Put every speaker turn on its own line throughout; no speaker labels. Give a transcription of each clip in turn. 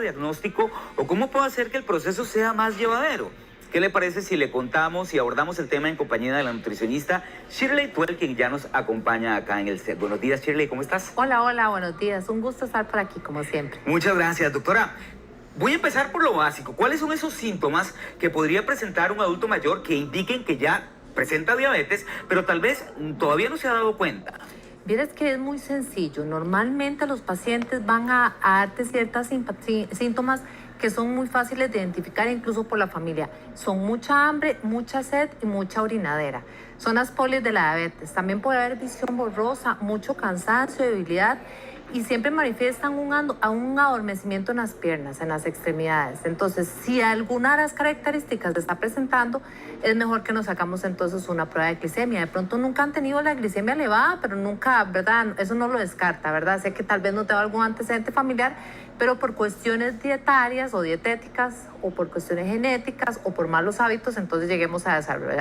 diagnóstico o cómo puedo hacer que el proceso sea más llevadero? ¿Qué le parece si le contamos y abordamos el tema en compañía de la nutricionista Shirley Tuel, quien ya nos acompaña acá en el set? Buenos días, Shirley, ¿cómo estás?
Hola, hola, buenos días. Un gusto estar por aquí, como siempre.
Muchas gracias, doctora. Voy a empezar por lo básico. ¿Cuáles son esos síntomas que podría presentar un adulto mayor que indiquen que ya presenta diabetes, pero tal vez todavía no se ha dado cuenta?
Vieras que es muy sencillo. Normalmente los pacientes van a darte ciertos síntomas que son muy fáciles de identificar incluso por la familia. Son mucha hambre, mucha sed y mucha orinadera. Son las polis de la diabetes. También puede haber visión borrosa, mucho cansancio, debilidad y siempre manifiestan un adormecimiento en las piernas, en las extremidades. Entonces, si alguna de las características se está presentando, es mejor que nos hagamos entonces una prueba de glicemia. De pronto nunca han tenido la glicemia elevada, pero nunca, ¿verdad? Eso no lo descarta, ¿verdad? Sé que tal vez no tenga algún antecedente familiar, pero por cuestiones dietarias o dietéticas, o por cuestiones genéticas, o por malos hábitos, entonces lleguemos a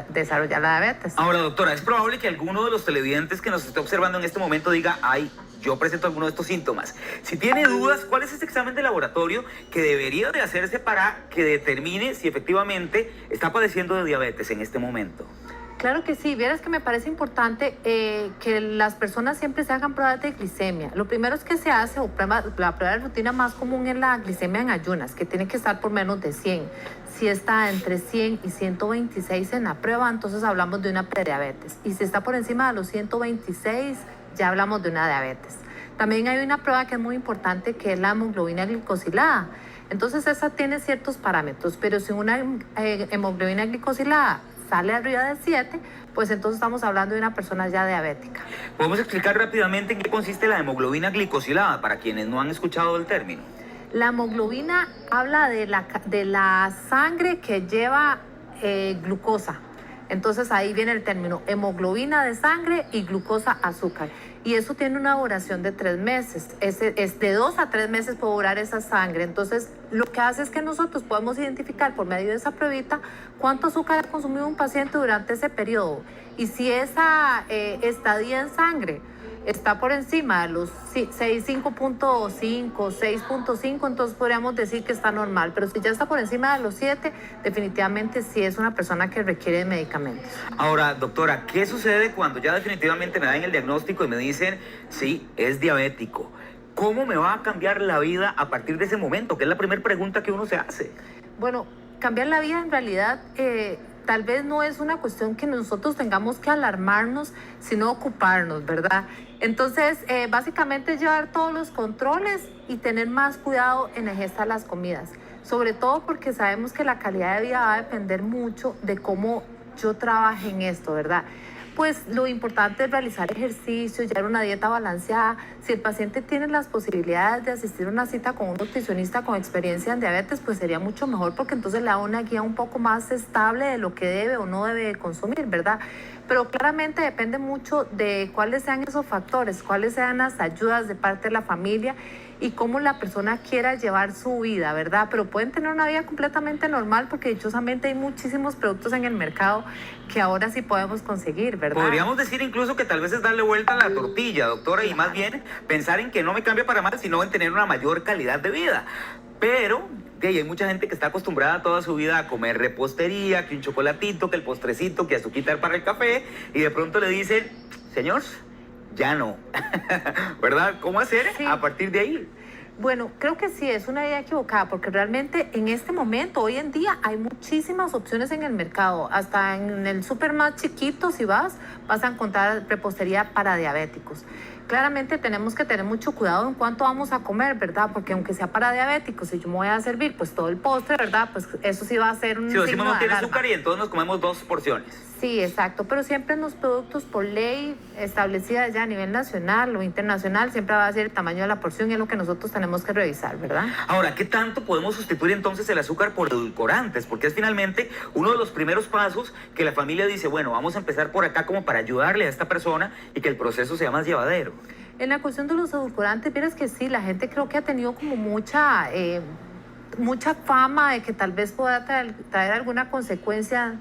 desarrollar la diabetes.
Ahora, doctora, es probable que alguno de los televidentes que nos esté observando en este momento diga, ay, yo presento alguno de estos síntomas. Si tiene dudas, ¿cuál es ese examen de laboratorio que debería de hacerse para que determine si efectivamente está padeciendo de diabetes en este momento?
Claro que sí, vieras que me parece importante que las personas siempre se hagan pruebas de glicemia. Lo primero es que se hace, la prueba de rutina más común es la glicemia en ayunas, que tiene que estar por menos de 100. Si está entre 100 y 126 en la prueba, entonces hablamos de una prediabetes. Y si está por encima de los 126, ya hablamos de una diabetes. También hay una prueba que es muy importante, que es la hemoglobina glicosilada. Entonces esa tiene ciertos parámetros, pero si una hemoglobina glicosilada sale arriba de 7, pues entonces estamos hablando de una persona ya diabética.
¿Podemos explicar rápidamente en qué consiste la hemoglobina glicosilada para quienes no han escuchado el término?
La hemoglobina habla de la sangre que lleva glucosa. Entonces ahí viene el término hemoglobina de sangre y glucosa azúcar. Y eso tiene una duración de 3 meses. Es de 2 a 3 meses puede durar esa sangre. Entonces lo que hace es que nosotros podemos identificar por medio de esa pruebita cuánto azúcar ha consumido un paciente durante ese periodo. Y si esa estadía en sangre está por encima de los 5.5, 6.5, entonces podríamos decir que está normal. Pero si ya está por encima de los 7, definitivamente sí es una persona que requiere de medicamentos.
Ahora, doctora, ¿qué sucede cuando ya definitivamente me dan el diagnóstico y me dicen, sí, es diabético? ¿Cómo me va a cambiar la vida a partir de ese momento? Que es la primera pregunta que uno se hace.
Bueno, cambiar la vida en realidad tal vez no es una cuestión que nosotros tengamos que alarmarnos, sino ocuparnos, ¿verdad? Entonces, básicamente es llevar todos los controles y tener más cuidado en la ingesta de las comidas. Sobre todo porque sabemos que la calidad de vida va a depender mucho de cómo yo trabaje en esto, ¿verdad? Pues lo importante es realizar ejercicio, llevar una dieta balanceada. Si el paciente tiene las posibilidades de asistir a una cita con un nutricionista con experiencia en diabetes, pues sería mucho mejor, porque entonces le da una guía un poco más estable de lo que debe o no debe consumir, ¿verdad? Pero claramente depende mucho de cuáles sean esos factores, cuáles sean las ayudas de parte de la familia y cómo la persona quiera llevar su vida, ¿verdad? Pero pueden tener una vida completamente normal, porque dichosamente hay muchísimos productos en el mercado que ahora sí podemos conseguir, ¿verdad?
Podríamos decir incluso que tal vez es darle vuelta a la tortilla, doctora, y más bien pensar en que no me cambia para mal, sino en tener una mayor calidad de vida. Pero hay mucha gente que está acostumbrada toda su vida a comer repostería, que un chocolatito, que el postrecito, que azuquitar para el café, y de pronto le dicen, señor, ya no, ¿verdad? ¿Cómo hacer a partir de ahí?
Bueno, creo que sí, es una idea equivocada, porque realmente en este momento, hoy en día, hay muchísimas opciones en el mercado. Hasta en el súper más chiquito, si vas a encontrar repostería para diabéticos. Claramente tenemos que tener mucho cuidado en cuánto vamos a comer, ¿verdad? Porque aunque sea para diabéticos, si yo me voy a servir pues todo el postre, ¿verdad? Pues eso sí va a ser un
signo de alarma. Si decimos no tiene azúcar y entonces nos comemos 2 porciones.
Sí, exacto, pero siempre en los productos por ley establecida ya a nivel nacional o internacional, siempre va a ser el tamaño de la porción, y es lo que nosotros tenemos que revisar, ¿verdad?
Ahora, ¿qué tanto podemos sustituir entonces el azúcar por edulcorantes? Porque es finalmente uno de los primeros pasos que la familia dice, bueno, vamos a empezar por acá como para ayudarle a esta persona y que el proceso sea más llevadero.
En la cuestión de los edulcorantes, vieras que sí, la gente creo que ha tenido como mucha mucha fama de que tal vez pueda traer alguna consecuencia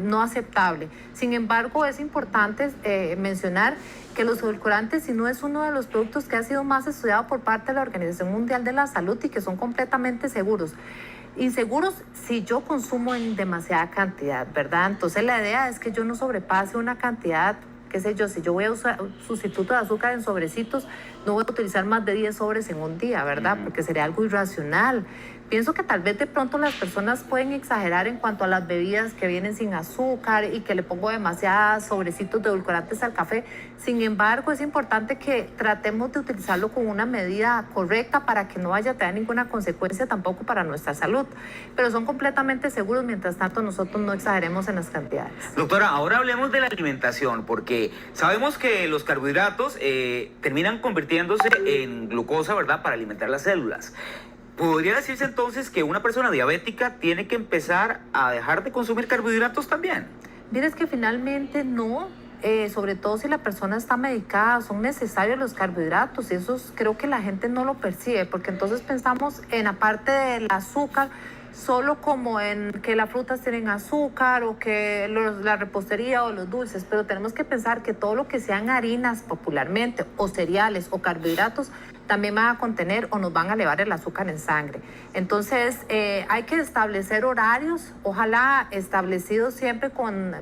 no aceptable. Sin embargo, es importante mencionar que los edulcorantes, si no es uno de los productos que ha sido más estudiado por parte de la Organización Mundial de la Salud y que son completamente seguros. Inseguros si yo consumo en demasiada cantidad, ¿verdad? Entonces la idea es que yo no sobrepase una cantidad, qué sé yo, si yo voy a usar un sustituto de azúcar en sobrecitos, no voy a utilizar más de 10 sobres en un día, ¿verdad? Porque sería algo irracional. Pienso que tal vez de pronto las personas pueden exagerar en cuanto a las bebidas que vienen sin azúcar y que le pongo demasiados sobrecitos de edulcorantes al café. Sin embargo, es importante que tratemos de utilizarlo con una medida correcta para que no vaya a tener ninguna consecuencia tampoco para nuestra salud. Pero son completamente seguros, mientras tanto nosotros no exageremos en las cantidades.
Doctora, ahora hablemos de la alimentación, porque sabemos que los carbohidratos terminan convirtiéndose en glucosa, ¿verdad?, para alimentar las células. ¿Podría decirse entonces que una persona diabética tiene que empezar a dejar de consumir carbohidratos también?
Mira, es que finalmente no, sobre todo si la persona está medicada, son necesarios los carbohidratos y eso creo que la gente no lo percibe, porque entonces pensamos en la parte del azúcar solo como en que las frutas tienen azúcar o que la repostería o los dulces, pero tenemos que pensar que todo lo que sean harinas popularmente o cereales o carbohidratos también van a contener o nos van a elevar el azúcar en sangre. Entonces hay que establecer horarios, ojalá establecidos siempre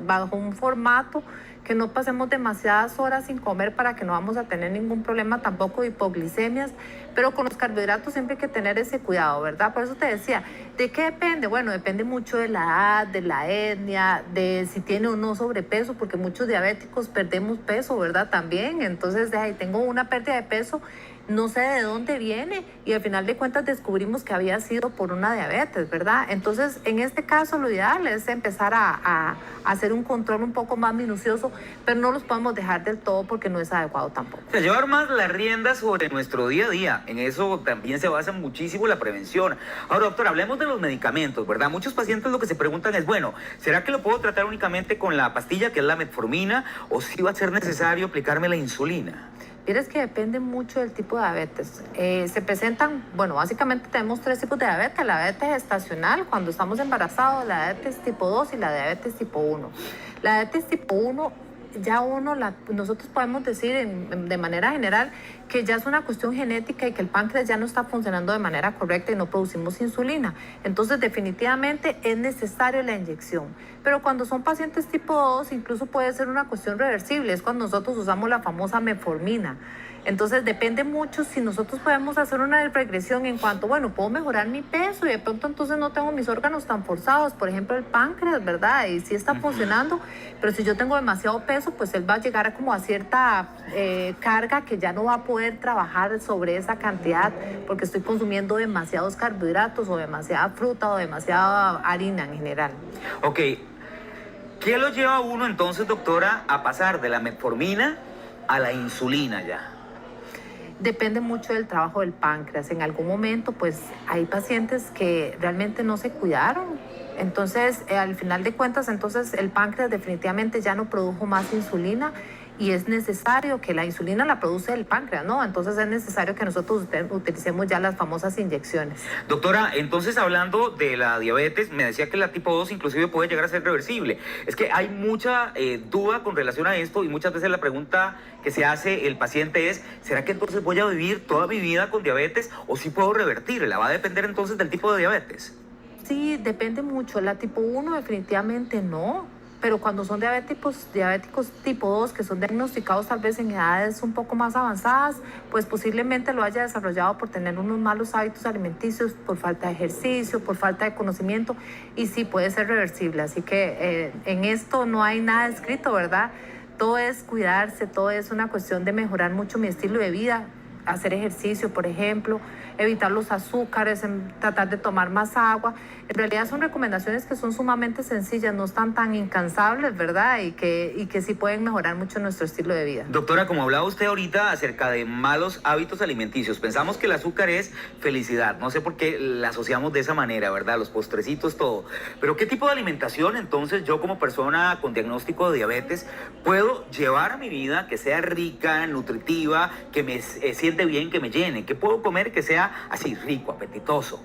bajo un formato que no pasemos demasiadas horas sin comer para que no vamos a tener ningún problema tampoco de hipoglicemias, pero con los carbohidratos siempre hay que tener ese cuidado, ¿verdad? Por eso te decía, ¿de qué depende? Bueno, depende mucho de la edad, de la etnia, de si tiene o no sobrepeso, porque muchos diabéticos perdemos peso, ¿verdad? También, entonces tengo una pérdida de peso, no sé de dónde viene y al final de cuentas descubrimos que había sido por una diabetes, ¿verdad? Entonces, en este caso lo ideal es empezar a hacer un control un poco más minucioso, pero no los podemos dejar del todo porque no es adecuado tampoco.
O sea, llevar más las riendas sobre nuestro día a día, en eso también se basa muchísimo la prevención. Ahora, doctor, hablemos de los medicamentos, ¿verdad? Muchos pacientes lo que se preguntan es, bueno, ¿será que lo puedo tratar únicamente con la pastilla que es la metformina o si va a ser necesario aplicarme la insulina?
Mira, es que depende mucho del tipo de diabetes. Se presentan, bueno, básicamente tenemos 3 tipos de diabetes. La diabetes gestacional, cuando estamos embarazados, la diabetes tipo 2 y la diabetes tipo 1. La diabetes tipo 1, nosotros podemos decir de manera general que ya es una cuestión genética y que el páncreas ya no está funcionando de manera correcta y no producimos insulina. Entonces, definitivamente es necesaria la inyección. Pero cuando son pacientes tipo 2, incluso puede ser una cuestión reversible. Es cuando nosotros usamos la famosa metformina. Entonces, depende mucho si nosotros podemos hacer una regresión en cuanto, bueno, puedo mejorar mi peso y de pronto entonces no tengo mis órganos tan forzados, por ejemplo, el páncreas, ¿verdad? Y sí está funcionando, pero si yo tengo demasiado peso, pues él va a llegar como a cierta carga que ya no va a poder trabajar sobre esa cantidad porque estoy consumiendo demasiados carbohidratos o demasiada fruta o demasiada harina en general.
Ok, ¿qué lo lleva a uno entonces, doctora, a pasar de la metformina a la insulina ya?
Depende mucho del trabajo del páncreas. En algún momento, pues, hay pacientes que realmente no se cuidaron. Entonces, al final de cuentas, entonces el páncreas definitivamente ya no produjo más insulina y es necesario que la insulina la produce el páncreas, ¿no? Entonces es necesario que nosotros utilicemos ya las famosas inyecciones.
Doctora, entonces hablando de la diabetes, me decía que la tipo 2 inclusive puede llegar a ser reversible. Es que hay mucha duda con relación a esto y muchas veces la pregunta que se hace el paciente es, ¿será que entonces voy a vivir toda mi vida con diabetes o sí puedo revertirla? ¿Va a depender entonces del tipo de diabetes?
Sí, depende mucho. La tipo 1 definitivamente no. Pero cuando son diabéticos tipo 2, que son diagnosticados tal vez en edades un poco más avanzadas, pues posiblemente lo haya desarrollado por tener unos malos hábitos alimenticios, por falta de ejercicio, por falta de conocimiento, y sí puede ser reversible. Así que en esto no hay nada escrito, ¿verdad? Todo es cuidarse, todo es una cuestión de mejorar mucho mi estilo de vida, hacer ejercicio, por ejemplo, evitar los azúcares, tratar de tomar más agua. En realidad son recomendaciones que son sumamente sencillas, no están tan incansables, ¿verdad? Y que sí pueden mejorar mucho nuestro estilo de vida.
Doctora, como hablaba usted ahorita acerca de malos hábitos alimenticios, pensamos que el azúcar es felicidad. No sé por qué la asociamos de esa manera, ¿verdad? Los postrecitos, todo. Pero ¿qué tipo de alimentación entonces yo como persona con diagnóstico de diabetes puedo llevar a mi vida que sea rica, nutritiva, que me siente bien, que me llene? ¿Qué puedo comer que sea así rico, apetitoso?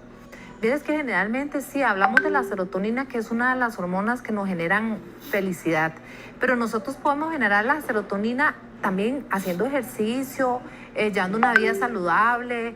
Ves que generalmente sí, hablamos de la serotonina, que es una de las hormonas que nos generan felicidad, pero nosotros podemos generar la serotonina también haciendo ejercicio, llevando una vida saludable.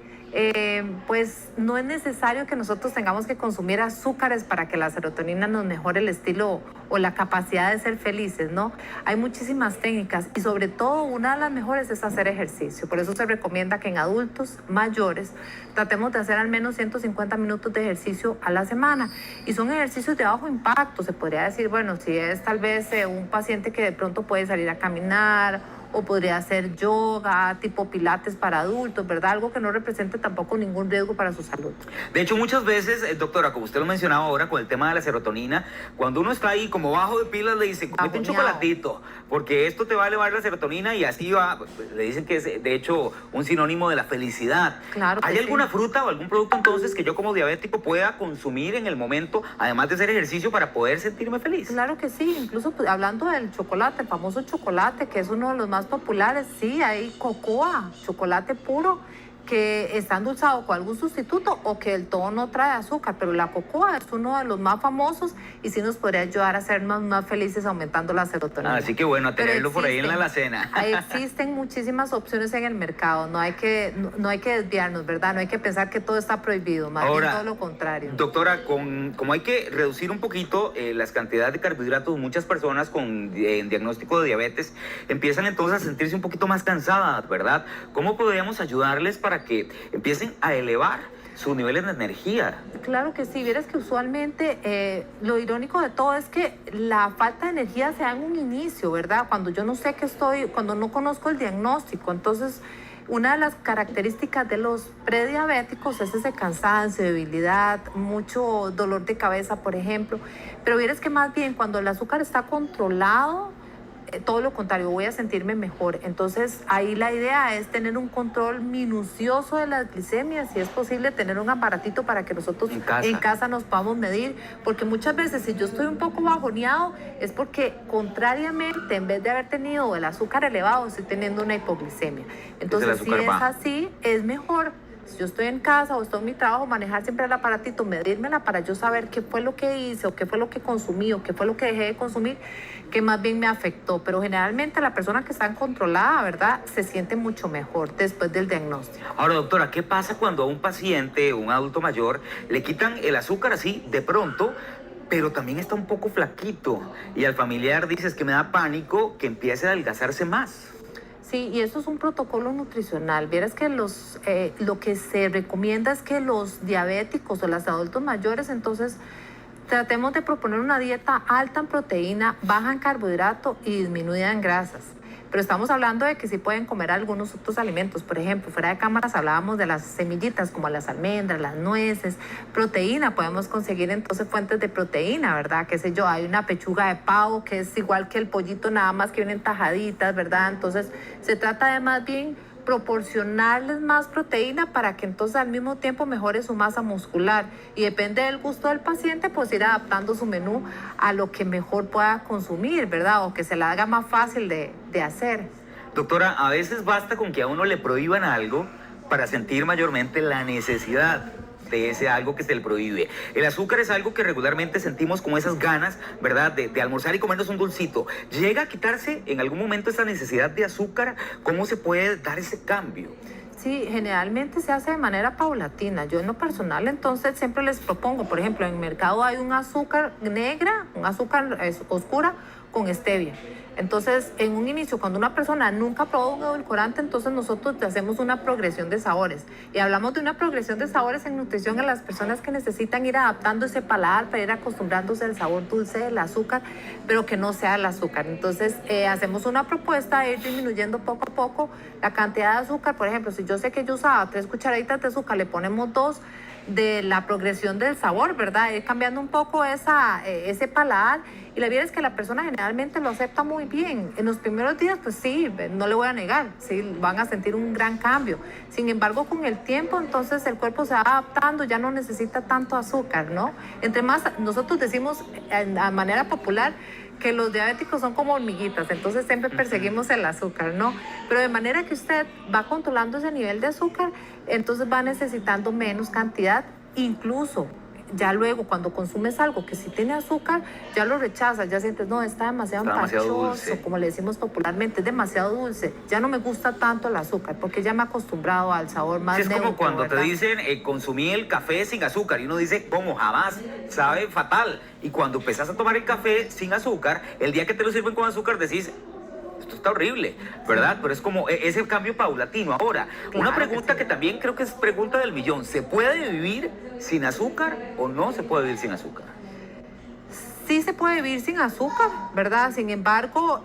Pues no es necesario que nosotros tengamos que consumir azúcares para que la serotonina nos mejore el estilo o la capacidad de ser felices, ¿no? Hay muchísimas técnicas y sobre todo una de las mejores es hacer ejercicio. Por eso se recomienda que en adultos mayores tratemos de hacer al menos 150 minutos de ejercicio a la semana. Y son ejercicios de bajo impacto, se podría decir, bueno, si es tal vez un paciente que de pronto puede salir a caminar, o podría hacer yoga, tipo pilates para adultos, ¿verdad? Algo que no represente tampoco ningún riesgo para su salud.
De hecho, muchas veces, doctora, como usted lo mencionaba ahora con el tema de la serotonina, cuando uno está ahí como bajo de pilas, le dicen, comete un chocolatito, porque esto te va a elevar la serotonina y así va. Le dicen que es, de hecho, un sinónimo de la felicidad.
Claro.
¿Hay alguna fruta o algún producto entonces que yo como diabético pueda consumir en el momento, además de hacer ejercicio, para poder sentirme feliz?
Claro que sí, incluso pues, hablando del chocolate, el famoso chocolate, que es uno de los más populares, sí, hay cocoa, chocolate puro, que está endulzado con algún sustituto o que el todo no trae azúcar, pero la cocoa es uno de los más famosos y sí nos podría ayudar a ser más felices aumentando la serotonina.
Así que bueno, a tenerlo por ahí en la alacena.
Existen muchísimas opciones en el mercado, no hay que desviarnos, ¿verdad? No hay que pensar que todo está prohibido, más bien todo lo contrario.
Doctora, como hay que reducir un poquito las cantidades de carbohidratos, muchas personas con diagnóstico de diabetes empiezan entonces a sentirse un poquito más cansadas, ¿verdad? ¿Cómo podríamos ayudarles para que empiecen a elevar sus niveles de energía?
Claro que sí, vieras que usualmente lo irónico de todo es que la falta de energía se da en un inicio, ¿verdad? Cuando yo no sé cuando no conozco el diagnóstico. Entonces, una de las características de los prediabéticos es ese cansancio, debilidad, mucho dolor de cabeza, por ejemplo. Pero vieras que más bien cuando el azúcar está controlado, todo lo contrario, voy a sentirme mejor. Entonces, ahí la idea es tener un control minucioso de las glicemias, si es posible tener un aparatito para que nosotros en casa nos podamos medir, porque muchas veces si yo estoy un poco bajoneado es porque contrariamente, en vez de haber tenido el azúcar elevado, estoy teniendo una hipoglicemia. Entonces, si es así, es mejor. Si yo estoy en casa o estoy en mi trabajo, manejar siempre el aparatito, medírmela para yo saber qué fue lo que hice o qué fue lo que consumí o qué fue lo que dejé de consumir, que más bien me afectó. Pero generalmente la persona que está controlada, ¿verdad?, se siente mucho mejor después del diagnóstico.
Ahora, doctora, ¿qué pasa cuando a un paciente, un adulto mayor, le quitan el azúcar así de pronto, pero también está un poco flaquito y al familiar dices que me da pánico que empiece a adelgazarse más?
Sí, y eso es un protocolo nutricional. Vieras que lo que se recomienda es que los diabéticos o los adultos mayores, entonces, tratemos de proponer una dieta alta en proteína, baja en carbohidrato y disminuida en grasas. Pero estamos hablando de que sí pueden comer algunos otros alimentos. Por ejemplo, fuera de cámaras hablábamos de las semillitas como las almendras, las nueces, proteína. Podemos conseguir entonces fuentes de proteína, ¿verdad? Qué sé yo, hay una pechuga de pavo que es igual que el pollito, nada más que vienen tajaditas, ¿verdad? Entonces, se trata de más bien proporcionarles más proteína para que entonces al mismo tiempo mejore su masa muscular, y depende del gusto del paciente pues ir adaptando su menú a lo que mejor pueda consumir, ¿verdad? O que se le haga más fácil de hacer.
Doctora, a veces basta con que a uno le prohíban algo para sentir mayormente la necesidad de ese algo que se le prohíbe. El azúcar es algo que regularmente sentimos como esas ganas, ¿verdad?, de almorzar y comernos un dulcito. ¿Llega a quitarse en algún momento esa necesidad de azúcar? ¿Cómo se puede dar ese cambio?
Sí, generalmente se hace de manera paulatina. Yo en lo personal entonces siempre les propongo, por ejemplo, en el mercado hay un azúcar negra, un azúcar oscura con stevia. Entonces, en un inicio, cuando una persona nunca probó un edulcorante, entonces nosotros hacemos una progresión de sabores. Y hablamos de una progresión de sabores en nutrición a las personas que necesitan ir adaptando ese paladar para ir acostumbrándose al sabor dulce del azúcar, pero que no sea el azúcar. Entonces, hacemos una propuesta de ir disminuyendo poco a poco la cantidad de azúcar. Por ejemplo, si yo sé que yo usaba 3 cucharaditas de azúcar, le ponemos 2 de la progresión del sabor, ¿verdad? Ir cambiando un poco ese paladar. Y la verdad es que la persona generalmente lo acepta muy bien. En los primeros días, pues sí, no le voy a negar, sí, van a sentir un gran cambio. Sin embargo, con el tiempo, entonces el cuerpo se va adaptando, ya no necesita tanto azúcar, ¿no? Entre más, nosotros decimos de manera popular que los diabéticos son como hormiguitas, entonces siempre perseguimos el azúcar, ¿no? Pero de manera que usted va controlando ese nivel de azúcar, entonces va necesitando menos cantidad Incluso ya luego cuando consumes algo que sí tiene azúcar, ya lo rechazas, ya sientes, no, está demasiado empachoso, como le decimos popularmente, es demasiado dulce, ya no me gusta tanto el azúcar, porque ya me he acostumbrado al sabor más
Es
neutro,
como cuando
¿verdad?
te dicen, consumí el café sin azúcar, y uno dice, ¿cómo? Jamás, sabe fatal. Y cuando empezás a tomar el café sin azúcar, el día que te lo sirven con azúcar decís, esto está horrible, ¿verdad? Pero es como ese cambio paulatino. Ahora,
Claro
una pregunta
sí.
que también creo que es pregunta del millón, ¿se puede vivir sin azúcar o no se puede vivir sin azúcar?
Sí se puede vivir sin azúcar, ¿verdad? Sin embargo,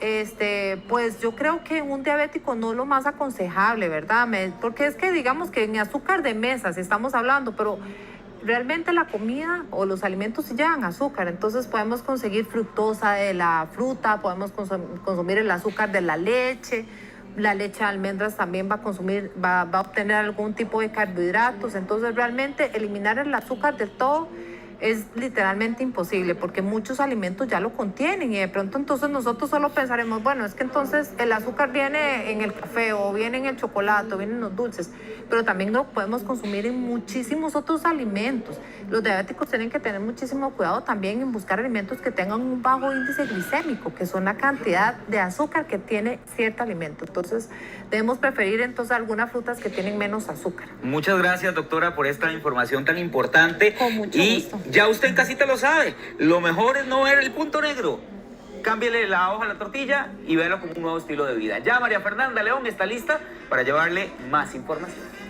pues yo creo que un diabético no es lo más aconsejable, ¿verdad? Porque es que digamos que en azúcar de mesa, si estamos hablando, pero realmente la comida o los alimentos sí llevan azúcar, entonces podemos conseguir fructosa de la fruta, podemos consumir el azúcar de la leche de almendras también va a consumir, va a obtener algún tipo de carbohidratos, entonces realmente eliminar el azúcar del todo es literalmente imposible porque muchos alimentos ya lo contienen y de pronto entonces nosotros solo pensaremos, bueno, es que entonces el azúcar viene en el café o viene en el chocolate o viene en los dulces, pero también lo podemos consumir en muchísimos otros alimentos. Los diabéticos tienen que tener muchísimo cuidado también en buscar alimentos que tengan un bajo índice glicémico, que son la cantidad de azúcar que tiene cierto alimento. Entonces debemos preferir entonces algunas frutas que tienen menos azúcar.
Muchas gracias, doctora, por esta información tan importante.
Con mucho gusto.
Ya usted en casita lo sabe, lo mejor es no ver el punto negro. Cámbiele la hoja a la tortilla y véalo como un nuevo estilo de vida. Ya María Fernanda León está lista para llevarle más información.